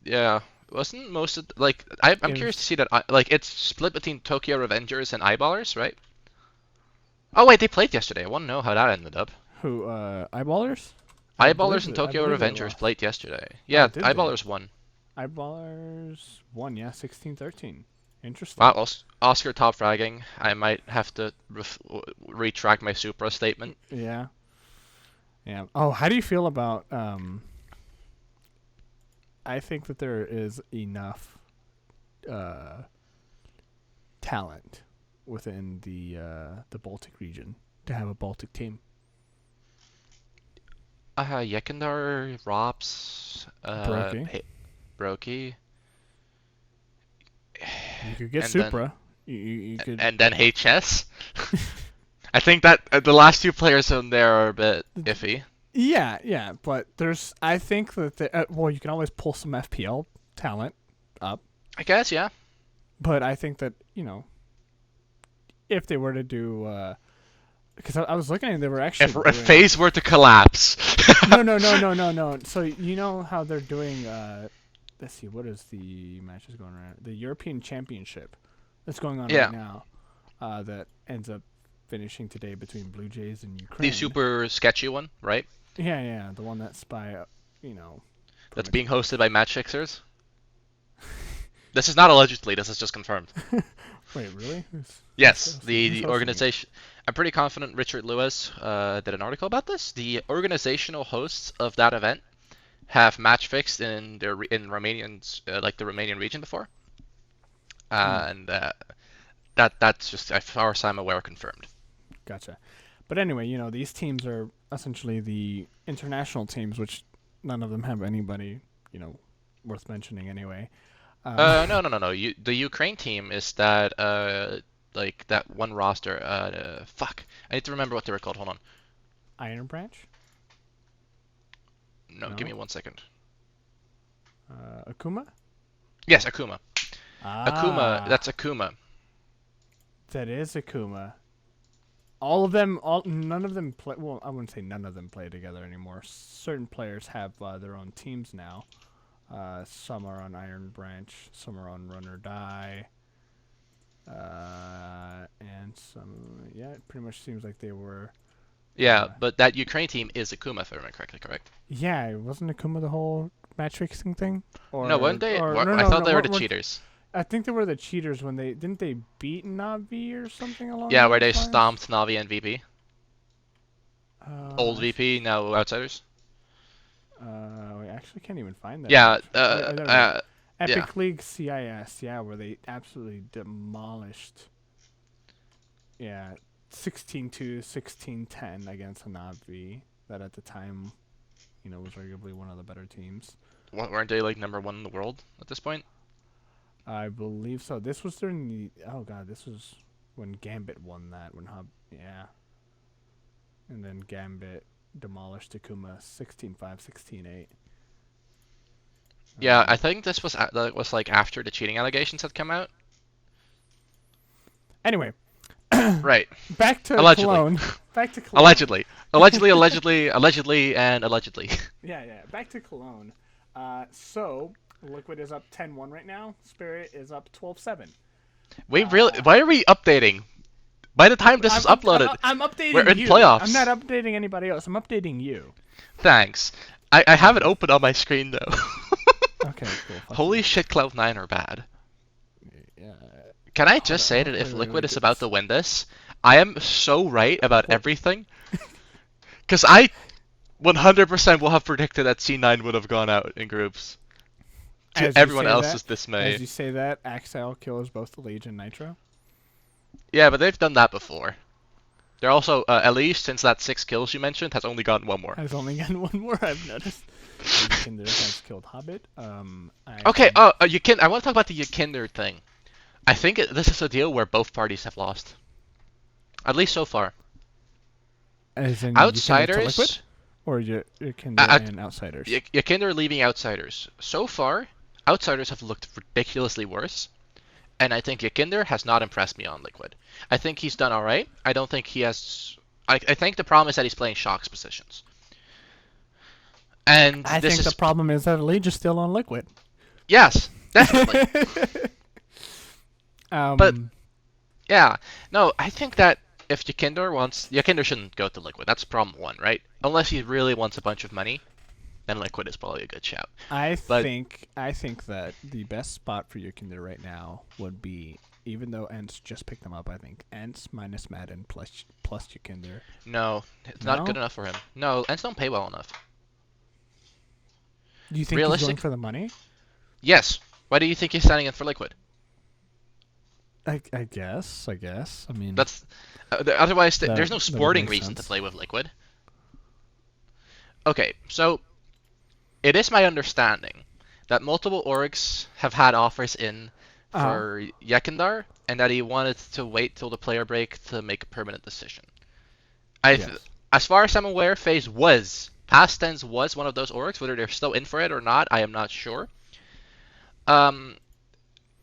Yeah. Wasn't most of like I'm curious to see that like it's split between Tokyo Revengers and Eyeballers, right? Oh wait, they played yesterday. I want to know how that ended up. Who? Eyeballers? Eyeballers and Tokyo Revengers played yesterday. Yeah, Eyeballers won. Eyeballers won, yeah, 16-13. Interesting. Wow, Oscar top fragging. I might have to retract my Supra statement. Yeah. Oh, how do you feel about? I think that there is enough talent within the Baltic region to have a Baltic team. Yekindar, Rops, Brokey. You could get Supra. You could. And then HS. I think that the last 2 players on there are a bit iffy. Yeah, but I think that you can always pull some FPL talent up. I guess, yeah. But I think that if they were to do, because I was looking and they were actually if FaZe were to collapse. No. So you know how they're doing? Let's see, what is the matches going around? The European Championship that's going on right now. That ends up finishing today between Blue Jays and Ukraine. The super sketchy one, right? Yeah, the one that's by, That's being hosted by Match Fixers. This is not allegedly. This is just confirmed. Wait, really? Yes, the organization. I'm pretty confident Richard Lewis did an article about this. The organizational hosts of that event have match fixed in Romanians like the Romanian region before, and that's just as far as I'm aware confirmed. Gotcha. But anyway, these teams are essentially the international teams, which none of them have anybody, worth mentioning anyway. No. The Ukraine team is that like that one roster. Fuck, I need to remember what they were called. Hold on. Iron Branch? No, give me 1 second. Akuma? Yes, Akuma. Akuma. That's Akuma. That is Akuma. None of them play. Well, I wouldn't say none of them play together anymore. Certain players have their own teams now. Some are on Iron Branch, some are on Run or Die, and some. Yeah, it pretty much seems like they were Yeah, but that Ukraine team is Akuma, if I remember correct? Yeah, wasn't Akuma the whole match fixing thing? No, weren't they? No, I no, thought no. they were the cheaters. I think they were the cheaters when they didn't they beat Navi or something along Yeah, those where they lines? stomped Navi and VP. Old VP, now Outsiders. I actually can't even find that. Yeah, Epic yeah. League CIS, yeah, where they absolutely demolished. Yeah, 16-2, 16-10 against Hanabi. That at the time, was arguably one of the better teams. Weren't they like number 1 in the world at this point? I believe so. This was during the. Oh god, this was when Gambit won that. Yeah. And then Gambit demolished Takuma 16-5, 16-8. Yeah, I think this was like after the cheating allegations had come out. Anyway. Right. Back to allegedly. Cologne. Back to Cologne. Allegedly, and allegedly. Yeah. Back to Cologne. So Liquid is up 10-1 right now. Spirit is up 12-7. Why are we updating? By the time this is uploaded, I'm updating we're in you. playoffs. I'm not updating anybody else. I'm updating you. Thanks. I have it open on my screen though. Okay, cool. Holy shit, Cloud9 are bad. Yeah. Can I just say that if Liquid is about to win this, I am so right about everything? Because I 100% will have predicted that C9 would have gone out in groups. To everyone else's dismay. As you say that, Axel kills both the Legion and Nitro. Yeah, but they've done that before. They're also, at least since that 6 kills you mentioned, has only gotten 1 more. Has only gotten 1 more, I've noticed. Yakinder has killed Hobbit. Okay, I want to talk about the Yakinder thing. I think this is a deal where both parties have lost. At least so far. As in Outsiders... Liquid? Or Yakinder and Outsiders? Yakinder leaving Outsiders. So far, Outsiders have looked ridiculously worse. And I think Yakinder has not impressed me on Liquid. I think he's done alright. I don't think he has... I think the problem is that he's playing Shock's positions. And I think the problem is that League is still on Liquid. Yes, definitely. But, yeah. No, I think that if Yakinder shouldn't go to Liquid. That's problem 1, right? Unless he really wants a bunch of money, then Liquid is probably a good shout. I think that the best spot for Yakinder right now would be, even though Ents just picked him up, I think Ents minus Madden plus Yakinder. No, it's not good enough for him. No, Ents don't pay well enough. Do you think he's going for the money? Yes. Why do you think he's signing in for Liquid? I guess. I mean, that's otherwise there's no sporting reason to play with Liquid. Okay, so it is my understanding that multiple orgs have had offers in for Yakinder, and that he wanted to wait till the player break to make a permanent decision. As far as I'm aware, FaZe past tense was one of those orgs. Whether they're still in for it or not, I am not sure.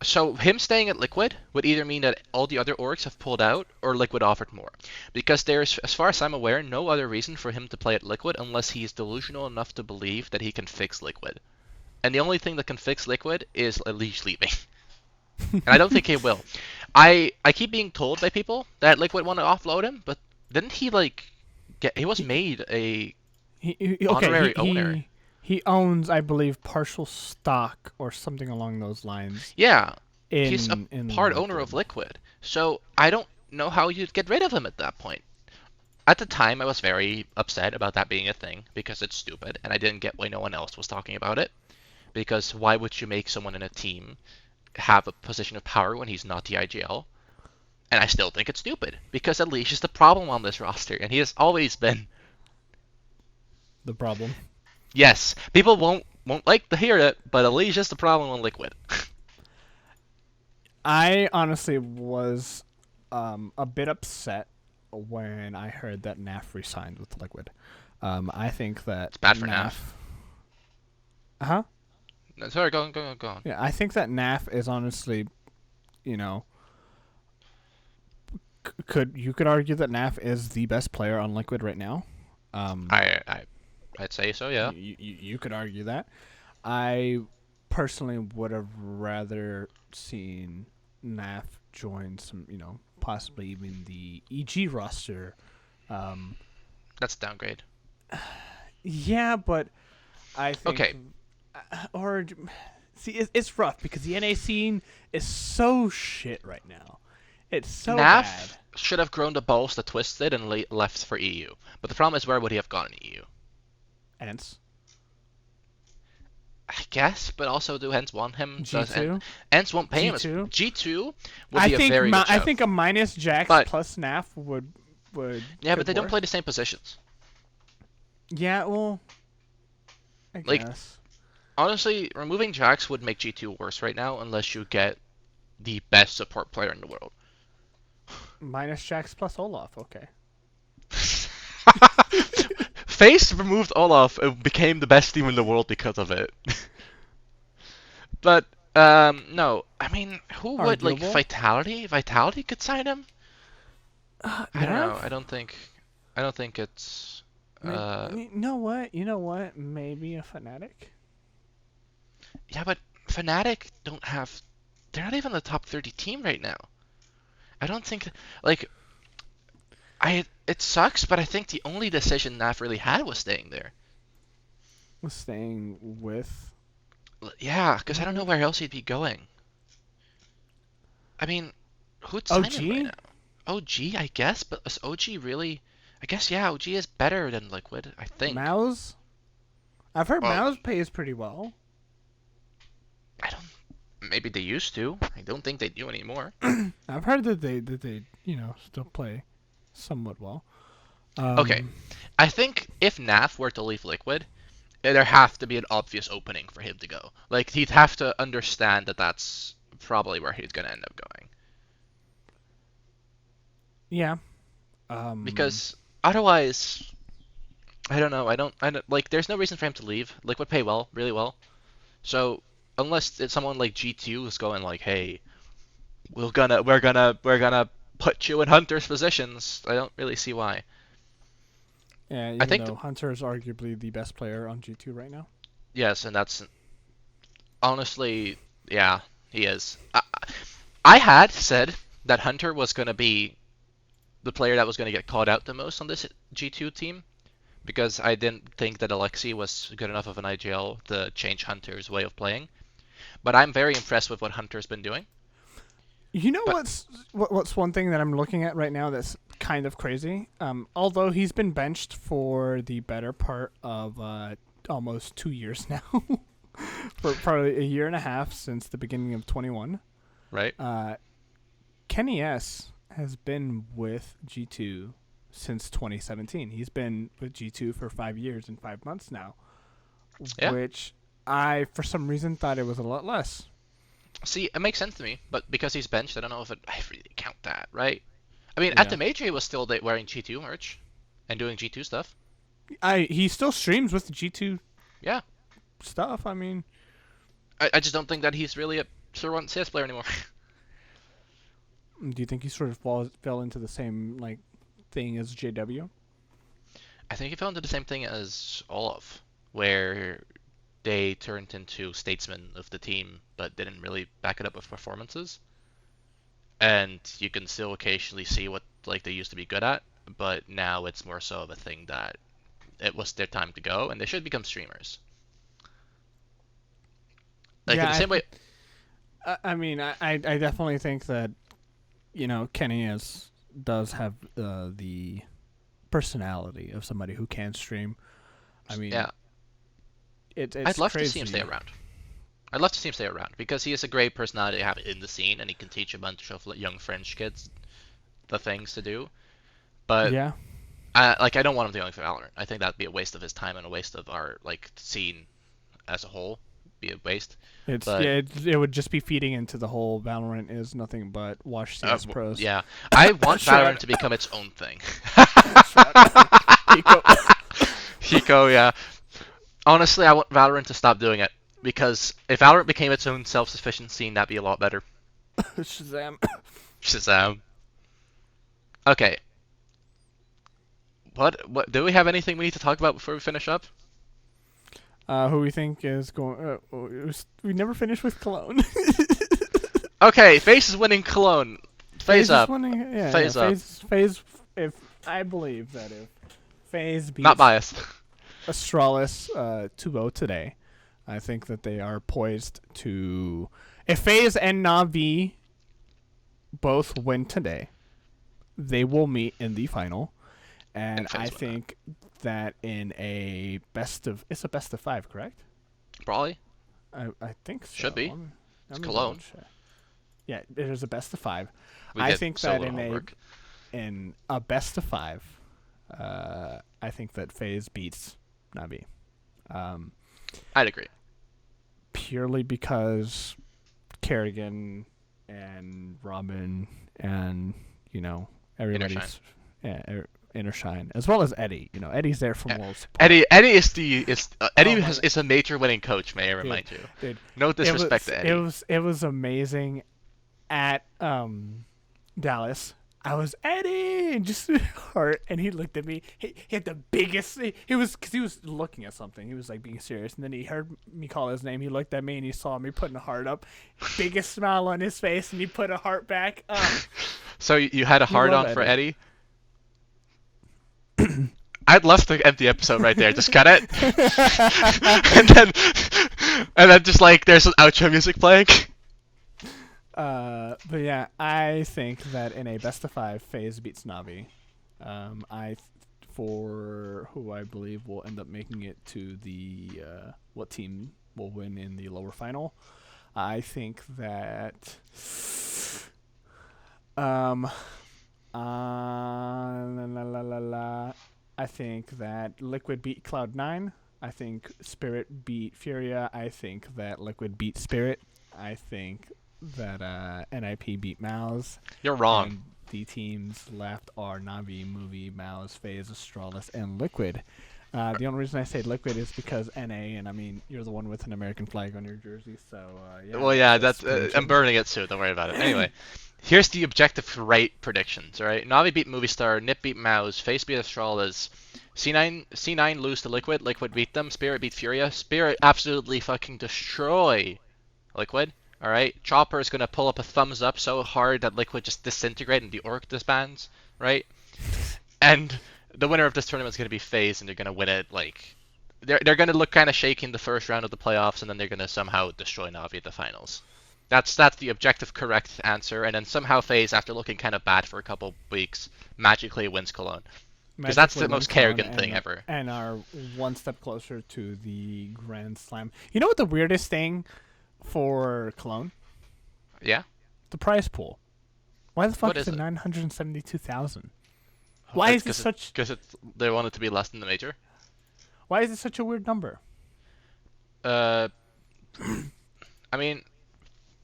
So him staying at Liquid would either mean that all the other orgs have pulled out, or Liquid offered more. Because there's, as far as I'm aware, no other reason for him to play at Liquid unless he's delusional enough to believe that he can fix Liquid. And the only thing that can fix Liquid is Leash leaving. And I don't think he will. I keep being told by people that Liquid want to offload him, but didn't he he was made a honorary owner. He owns, I believe, partial stock or something along those lines. Yeah, he's a part owner of Liquid. So I don't know how you'd get rid of him at that point. At the time, I was very upset about that being a thing because it's stupid, and I didn't get why no one else was talking about it. Because why would you make someone in a team have a position of power when he's not the IGL? And I still think it's stupid because Elish is the problem on this roster, and he has always been the problem. Yes, people won't like to hear it, but Elish is the problem on Liquid. I honestly was a bit upset when I heard that NAF resigned with Liquid. I think that it's bad for NAF. Huh? No, sorry, go on. Yeah, I think that NAF is honestly, you could argue that NAF is the best player on Liquid right now. I'd say so, yeah. You could argue that. I personally would have rather seen NAF join some, possibly even the EG roster, That's a downgrade. Yeah, but I think. Okay. Or see, it's rough because the NA scene is so shit right now. It's so Nav bad. should have grown the balls to twist it and left for EU. But the problem is, where would he have gone in EU? Ents. I guess, but also do Ents want him? G2? Ents won't pay him. G2? G2 would be a very good show. I think a minus Jax plus NAF would. Yeah, but they don't play the same positions. Yeah, well. I guess. Honestly, removing Jax would make G2 worse right now unless you get the best support player in the world. Minus Jax plus Olaf, okay. FaZe removed Olaf and became the best team in the world because of it. But, no. I mean, who would, like, Vitality? Vitality could sign him? I don't know. I don't think it's... You know what? Maybe a Fnatic? Yeah, but Fnatic don't have... They're not even the top 30 team right now. I don't think... Like... It sucks, but I think the only decision Naf really had was staying there. Was staying with? Yeah, because I don't know where else he'd be going. I mean, who'd sign him right now? OG, I guess, but is OG really... I guess, yeah, OG is better than Liquid, I think. Mouse? I've heard Mouse pays pretty well. I don't... Maybe they used to. I don't think they do anymore. I've heard that they still play somewhat well. Okay. I think if Naf were to leave Liquid, there have to be an obvious opening for him to go. Like, he'd have to understand that that's probably where he's going to end up going. Yeah. Because otherwise, I don't know. I don't like. There's no reason for him to leave. Liquid pay well, really well. So unless it's someone like G2 who's going like, hey, we're gonna put you in Hunter's positions, I don't really see why. Yeah, I think Hunter is arguably the best player on G2 right now. Yes, and that's honestly, yeah, he is. I had said that Hunter was gonna be the player that was going to get called out the most on this G2 team, because I didn't think that Alexi was good enough of an IGL to change Hunter's way of playing. But I'm very impressed with what Hunter's been doing. You know what's one thing that I'm looking at right now that's kind of crazy? Although he's been benched for the better part of almost 2 years now, for probably a year and a half since the beginning of 21. Right. Kenny S has been with G2 since 2017. He's been with G2 for 5 years and 5 months now, which I, for some reason, thought it was a lot less. See, it makes sense to me, but because he's benched, I don't know if I really count that, right? I mean, at the Major, he was still wearing G2 merch and doing G2 stuff. He still streams with the G2 stuff. I mean... I just don't think that he's really a Tier 1 CS player anymore. Do you think he sort of fell into the same thing as JW? I think he fell into the same thing as Olaf, where they turned into statesmen of the team, but didn't really back it up with performances. And you can still occasionally see what they used to be good at, but now it's more so of a thing that it was their time to go, and they should become streamers. In the same way. I mean, I definitely think that Kenny does have the personality of somebody who can stream. I mean, it's I'd love crazy. to see him stay around. I'd love to see him stay around because he is a great personality to have in the scene, and he can teach a bunch of young French kids the things to do. But I don't want him to go for Valorant. I think that'd be a waste of his time and a waste of our scene as a whole. Be a waste. It would just be feeding into the whole Valorant is nothing but watch CS pros. Yeah, I want Valorant to become its own thing. Hiko, yeah. Honestly, I want Valorant to stop doing it because if Valorant became its own self-sufficient scene, that'd be a lot better. Shazam. Okay. What do we have anything we need to talk about before we finish up? Who we think is going... we never finished with Cologne. Okay, FaZe is winning Cologne. FaZe up. FaZe up. FaZe, if I believe that if FaZe beats Not biased. Astralis 2-0 today. I think that they are poised to... If FaZe and Na'Vi both win today, they will meet in the final. And I think that in a best of... It's a best of 5, correct? Probably. I think so. Should be. It's Cologne. Yeah, it is a best of 5. We I did think so that little homework. in a best of 5, I think that FaZe beats Na'Vi. I'd agree. Purely because Kerrigan and Robin and, everybody's inner shine, as well as Eddie. Eddie's there from World Support. Eddie is a major winning coach, may I remind you. Dude, no disrespect to Eddie. It was amazing at Dallas. I was Eddie, and just heart, and he looked at me. He had the biggest. He was looking at something. He was like being serious, and then he heard me call his name. He looked at me and he saw me putting a heart up. Biggest smile on his face, and he put a heart back. So you had a heart on for Eddie? I'd love to end the episode right there. Just cut it, and then just like there's some outro music playing. But yeah, I think that in a best of 5, FaZe beats Na'Vi. For who I believe will end up making it to the what team will win in the lower final. I think that I think that Liquid beat Cloud9. I think Spirit beat Furia. I think that Liquid beat Spirit. I think that NIP beat Mouse. You're wrong. And the teams left are Na'Vi, Movie, Mouse, FaZe, Astralis, and Liquid. The only reason I say Liquid is because NA, and I mean, you're the one with an American flag on your jersey, so yeah. Well, yeah, that's I'm burning it soon. Don't worry about it. Anyway, here's the objective right predictions. All right, Na'Vi beat Movistar, NIP beat Mouse, FaZe beat Astralis, C9 lose to Liquid, Liquid beat them, Spirit beat Furia, Spirit absolutely fucking destroy Liquid. All right, Chopper is gonna pull up a thumbs up so hard that Liquid just disintegrate and the orc disbands, right? And the winner of this tournament is gonna be FaZe, and they're gonna win it. Like, they're gonna look kind of shaky in the first round of the playoffs, and then they're gonna somehow destroy Na'Vi at the finals. That's the objective correct answer, and then somehow FaZe, after looking kind of bad for a couple weeks, magically wins Cologne. Because that's the most Kerrigan thing ever. And are one step closer to the Grand Slam. You know what the weirdest thing for Cologne? Yeah? The prize pool. Why the fuck is it 972,000? Why is it such... Because they want it to be less than the major. Why is it such a weird number? I mean,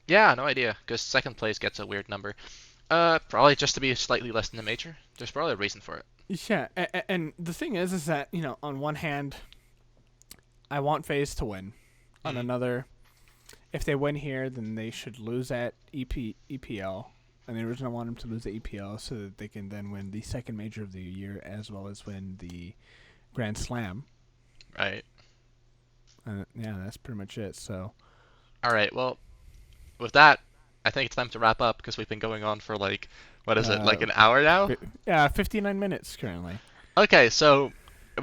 yeah, no idea. Because second place gets a weird number. Probably just to be slightly less than the major. There's probably a reason for it. Yeah, and the thing is that, on one hand, I want FaZe to win. On another, if they win here, then they should lose at EPL. And the original want them to lose the EPL so that they can then win the second major of the year as well as win the Grand Slam. Right. Yeah, that's pretty much it. So. All right. Well, with that, I think it's time to wrap up because we've been going on for like, what is it, like an hour now? Yeah, 59 minutes currently. Okay, so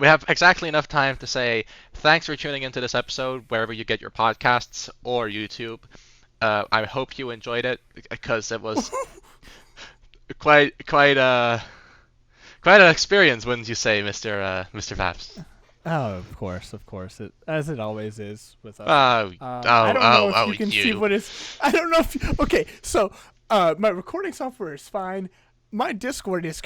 we have exactly enough time to say thanks for tuning into this episode wherever you get your podcasts or YouTube. I hope you enjoyed it because it was quite an experience, wouldn't you say, Mr. Vaps? Oh, of course, as it always is with us. I don't know if you can see what is. I don't know if. Okay, so my recording software is fine. My Discord is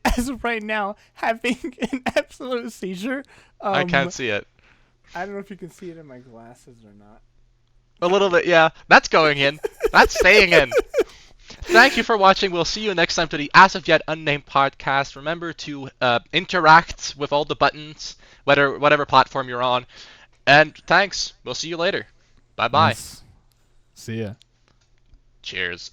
as of right now having an absolute seizure. I can't see it. I don't know if you can see it in my glasses or not. A little bit, yeah. That's going in. That's staying in. Thank you for watching. We'll see you next time to the As of Yet Unnamed podcast. Remember to interact with all the buttons, whatever platform you're on. And thanks. We'll see you later. Bye-bye. Yes. See ya. Cheers.